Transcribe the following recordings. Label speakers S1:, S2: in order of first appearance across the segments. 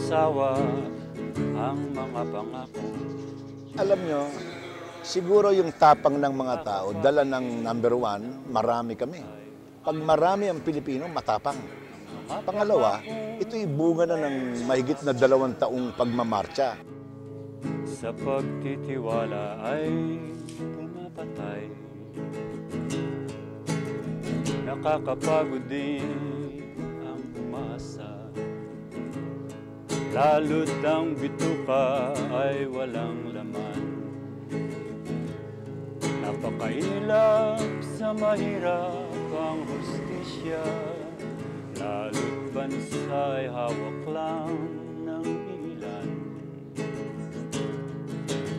S1: magsasawa ang mga pangako.
S2: Alam nyo, siguro yung tapang ng mga tao, dala ng number one, marami kami. Pag marami ang Pilipino, matapang. Pangalawa, ito'y bunga na ng mahigit na 2 taong pagmamarcha.
S1: Sa pagtitiwala ay pumapatay. Nakakapagod din ang umasa, lalo't ang bituka ay walang laman. Napakailap sa mahirap ang hustisya, lalo't bansa'y hawak lang ng ilan.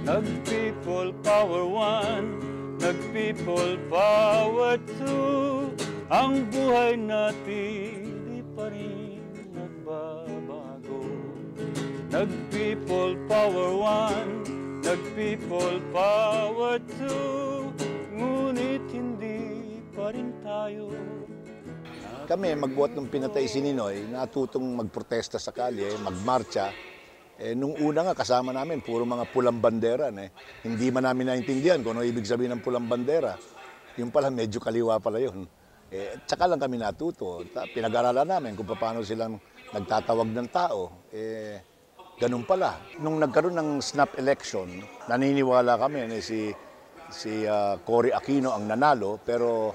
S1: Nag-people power one, nag-people power two, ang buhay natin di pa rin nagbabago. Nag-people power one, nag-people power two, ngunit hindi pa rin tayo.
S2: Kami, magbuhat ng pinatay si Ninoy, natutong magprotesta sa kalye, magmarcha. Nung una nga, kasama namin, puro mga pulang bandera. Hindi man namin naintindihan kung ano ibig sabihin ng pulang bandera. Yung pala, medyo kaliwa pala yun. Tsaka lang kami natuto. Pinag-aralan namin kung paano silang nagtatawag ng tao. Ganun pala. Nung nagkaroon ng snap election, naniniwala kami na si Cory Aquino ang nanalo, pero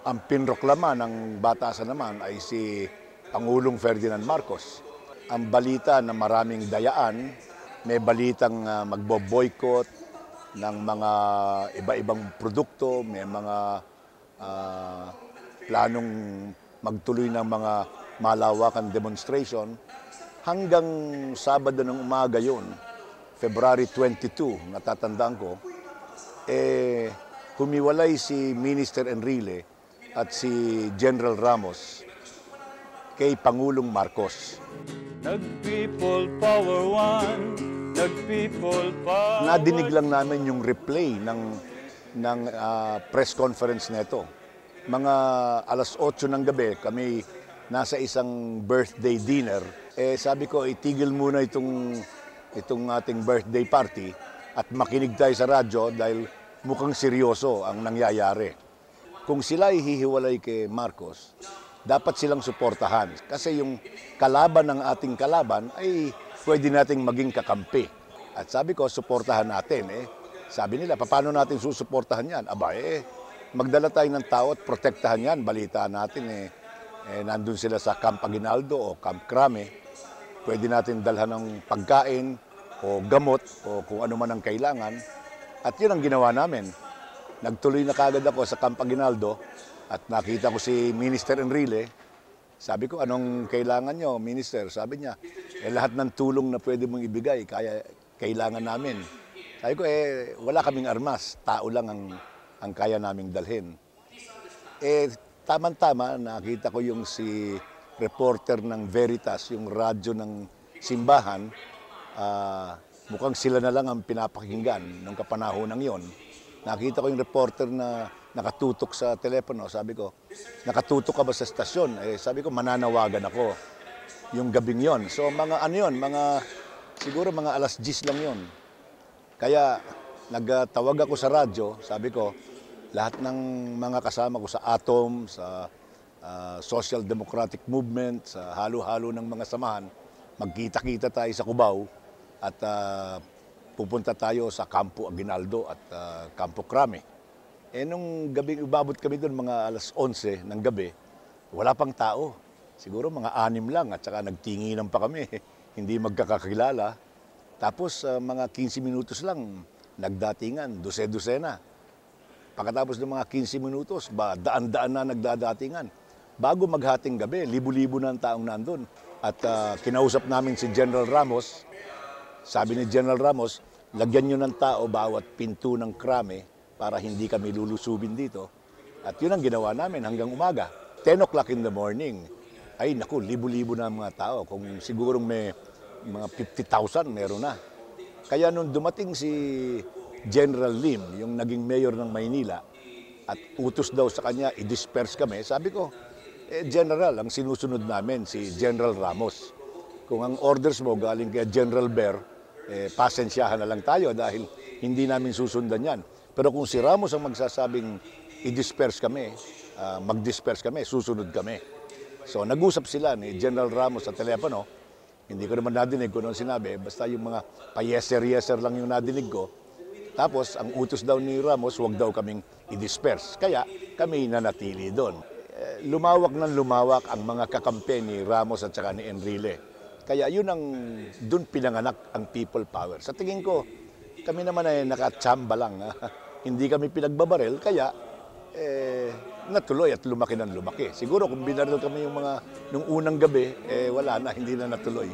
S2: ang pinroklama ng batasan naman ay si Pangulong Ferdinand Marcos. Ang balita na maraming dayaan, may balitang magbo-boycott ng mga iba-ibang produkto, may mga planong magtuloy ng mga malawakan demonstration. Hanggang Sabado ng umaga yun, February 22, natatandaan ko, humiwalay si Minister Enrile at si General Ramos kay Pangulong Marcos.
S1: Nag-people power one, nag-people power.
S2: Nadinig lang namin yung replay ng press conference nito. Mga alas 8 ng gabi, kami nasa isang birthday dinner. Sabi ko, itigil muna itong ating birthday party at makinig tayo sa radyo dahil mukhang seryoso ang nangyayari. Kung sila ay hihiwalay kay Marcos, dapat silang suportahan. Kasi yung kalaban ng ating kalaban ay pwede nating maging kakampi. At sabi ko, suportahan natin. Sabi nila, paano natin susuportahan yan? Aba, magdala tayo ng tao at protektahan yan. Balita natin, nandun sila sa Camp Aguinaldo o Camp Crame. Pwede natin dalhan ng pagkain o gamot o kung ano man ang kailangan. At yun ang ginawa namin. Nagtuloy na kagad ako sa Camp Aguinaldo at nakita ko si Minister Enrile. Sabi ko, anong kailangan nyo, Minister? Sabi niya, lahat ng tulong na pwede mong ibigay, kailangan namin. Sabi ko, wala kaming armas, tao lang ang kaya naming dalhin. Tama-tama, nakita ko yung si reporter ng Veritas, yung radyo ng simbahan, mukhang sila na lang ang pinapakinggan nung kapanahon yon. Nakita ko yung reporter na nakatutok sa telepono. Sabi ko, nakatutok ka ba sa stasyon? Sabi ko, mananawagan ako yung gabing yon. So mga ano yun, siguro mga alas 10 lang yon. Kaya nagtawag ako sa radyo, sabi ko, lahat ng mga kasama ko sa ATOM, sa Social Democratic Movement, sa halo-halo ng mga samahan, magkita-kita tayo sa Cubao at pupunta tayo sa Campo Aguinaldo at Campo Crame. Nung gabi, umabot kami doon mga alas 11 ng gabi, wala pang tao. Siguro mga 6 lang at saka nagtinginan pa kami, hindi magkakakilala. Tapos mga 15 minutos lang, nagdatingan, dose-dosena. Pagkatapos ng mga 15 minutos, daan-daan na nagdadatingan. Bago maghating gabi, libo-libo na ang taong nandun. At kinausap namin si General Ramos. Sabi ni General Ramos, lagyan nyo ng tao bawat pinto ng Crame para hindi kami lulusubin dito. At yun ang ginawa namin hanggang umaga. 10 o'clock in the morning. Ay naku, libo-libo na ang mga tao. Kung sigurong may mga 50,000, meron na. Kaya nung dumating si General Lim, yung naging mayor ng Maynila, at utos daw sa kanya, i-disperse kami, sabi ko, General, ang sinusunod namin si General Ramos. Kung ang orders mo galing kay General Ber, pasensyahan na lang tayo dahil hindi namin susundan yan. Pero kung si Ramos ang magsasabing i-disperse kami, mag-disperse kami, susunod kami. So nag-usap sila ni General Ramos sa telepono. Hindi ko naman nadinig kung ano sinabi, basta yung mga pa-yeser-yeser lang yung nadinig ko. Tapos ang utos daw ni Ramos, huwag daw kaming i-disperse. Kaya kami nanatili doon. Lumawak ng lumawak ang mga kakampi ni Ramos at saka ni Enrile. Kaya yun ang doon pinanganak ang people power. Sa tingin ko, kami naman ay nakatsamba lang. Hindi kami pinagbabarel, kaya natuloy at lumaki ng lumaki. Siguro kung binaril kami yung mga nung unang gabi, wala na, hindi na natuloy.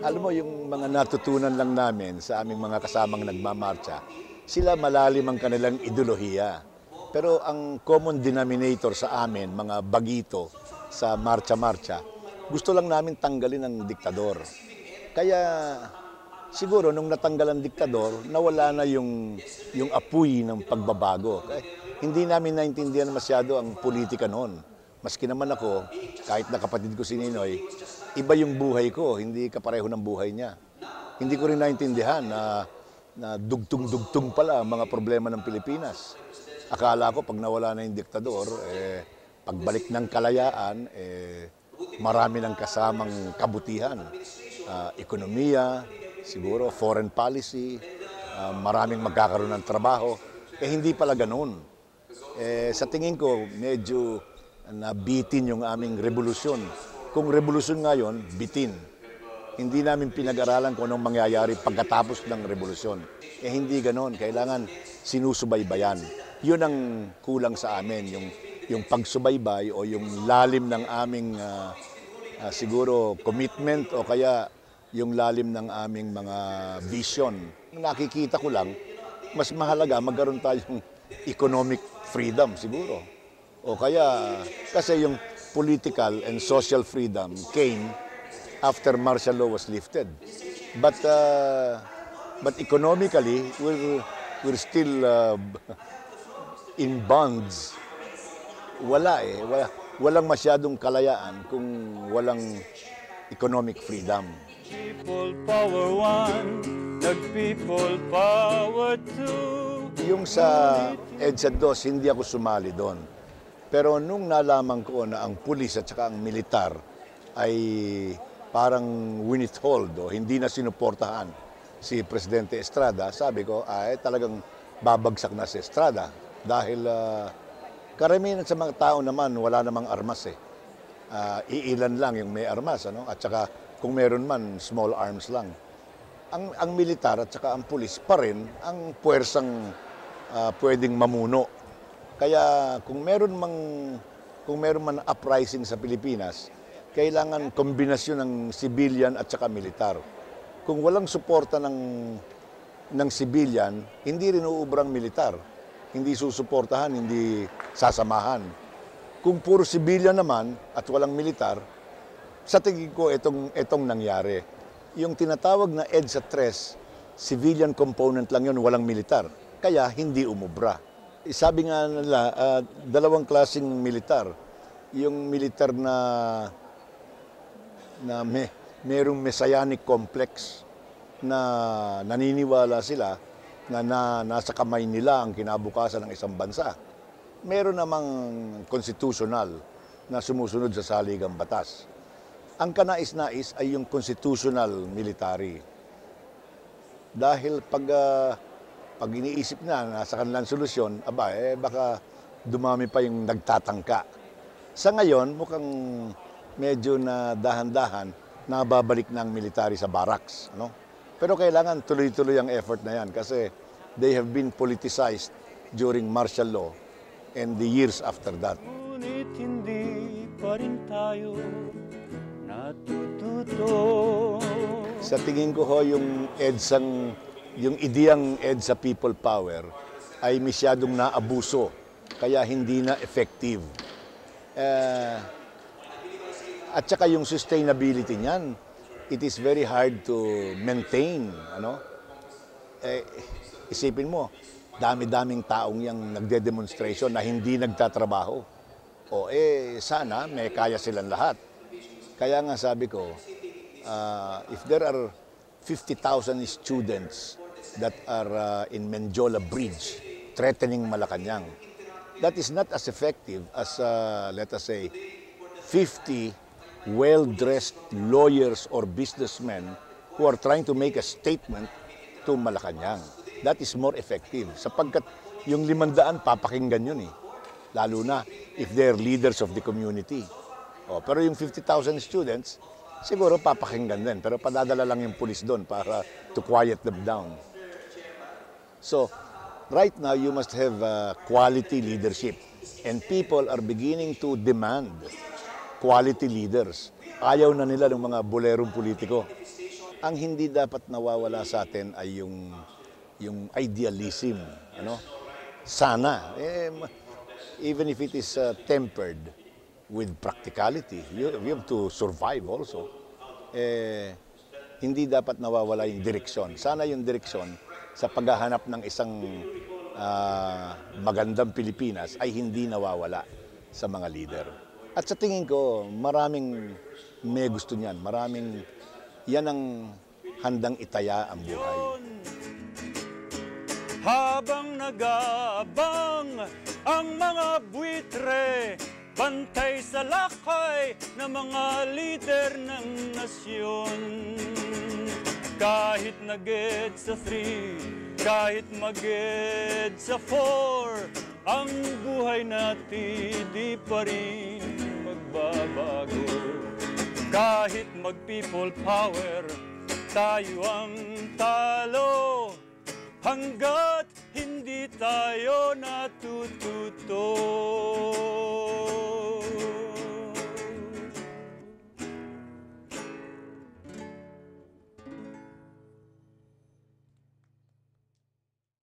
S2: Alam mo, yung mga natutunan lang namin sa aming mga kasamang nagmamarcha, sila malalim ang kanilang ideolohiya. Pero ang common denominator sa amin, mga bagito sa marcha-marcha, gusto lang namin tanggalin ang diktador. Kaya siguro nung natanggal ang diktador, nawala na yung apoy ng pagbabago. Hindi namin naintindihan masyado ang politika noon. Maski naman ako, kahit na kapatid ko si Ninoy, iba yung buhay ko, hindi kapareho ng buhay niya. Hindi ko rin naintindihan na dugtong-dugtong pala ang mga problema ng Pilipinas. Akala ko pag nawala na yung diktador, pagbalik ng kalayaan, marami ng kasamang kabutihan. Ekonomiya, siguro foreign policy, maraming magkakaroon ng trabaho. Hindi pala ganun. Sa tingin ko, medyo nabitin yung aming revolusyon. Kung revolusyon ngayon, bitin. Hindi namin pinag-aralan kung anong mangyayari pagkatapos ng revolusyon. Hindi ganon. Kailangan sinusubaybayan. Yun ang kulang sa amin, yung pagsubaybay o yung lalim ng aming siguro commitment o kaya yung lalim ng aming mga vision. Nakikita ko lang, mas mahalaga magkaroon tayong economic freedom siguro. O kaya, kasi yung political and social freedom came after martial law was lifted. But economically, we're still in bonds. Walang masyadong kalayaan kung walang economic freedom.
S1: People power one, nag-people power two.
S2: Yung sa EDSA 2, hindi ako sumali doon. Pero nung nalaman ko na ang pulis at saka ang militar ay parang withhold o hindi na sinuportahan si Presidente Estrada, sabi ko, talagang babagsak na si Estrada. Dahil karamihan sa mga tao naman, wala namang armas iilan lang yung may armas, ano? At saka kung meron man, small arms lang. Ang militar at saka ang pulis pa rin ang puwersang pwedeng mamuno. Kaya kung meron man uprising sa Pilipinas, kailangan kombinasyon ng civilian at saka militar. Kung walang suporta ng civilian, hindi rin uubrang militar. Hindi susuportahan, hindi sasamahan. Kung puro civilian naman at walang militar, sa tingin ko itong nangyari. Yung tinatawag na EDSA 3, civilian component lang yun, walang militar. Kaya hindi umubra. Sabi nga nila, dalawang klaseng militar. Yung militar na merong messianic complex na naniniwala sila na nasa kamay nila ang kinabukasan ng isang bansa. Meron namang constitutional na sumusunod sa saligang batas. Ang kanais-nais ay yung constitutional military. Dahil pag iniisip na nasa kanilang solusyon, baka dumami pa yung nagtatangka. Sa ngayon, mukhang medyo na dahan-dahan nababalik na ang military sa barracks. Ano? Pero kailangan tuloy-tuloy ang effort na yan kasi they have been politicized during martial law and the years after that.
S1: Ngunit hindi pa rin tayo natututo.
S2: Sa tingin ko yung ideyang EDSA people power ay masyadong naabuso, kaya hindi na effective. At saka yung sustainability niyan, it is very hard to maintain. Isipin mo, dami-daming taong yung nagde-demonstration na hindi nagtatrabaho. Sana may kaya silang lahat. Kaya nga sabi ko, if there are 50,000 students that are in Menjola Bridge threatening Malacanang, that is not as effective as, let us say, 50 well-dressed lawyers or businessmen who are trying to make a statement to Malacanang. That is more effective sapagkat yung 500 papakinggan yun eh. Lalo na if they're leaders of the community. Pero yung 50,000 students, siguro papakinggan din. Pero padadala lang yung pulis doon para to quiet them down. So, right now you must have quality leadership. And people are beginning to demand quality leaders. Ayaw na nila ng mga bolerong politiko. Ang hindi dapat nawawala sa atin ay yung idealism. Sana, even if it is tempered with practicality, you have to survive also. Hindi dapat nawawala yung direksyon. Sana yung direksyon sa paghahanap ng isang magandang Pilipinas ay hindi nawawala sa mga leader. At sa tingin ko, maraming may gusto niyan. Yan ang handang itaya ang buhay.
S1: Habang nag-aabang ang mga buitre, bantay sa lakay ng mga lider ng nasyon. Kahit nag-ed sa 3, kahit mag-ed sa 4, ang buhay natin di pa rin magbabago. Kahit mag-people power, tayo ang talo. Hanggat hindi tayo natututo.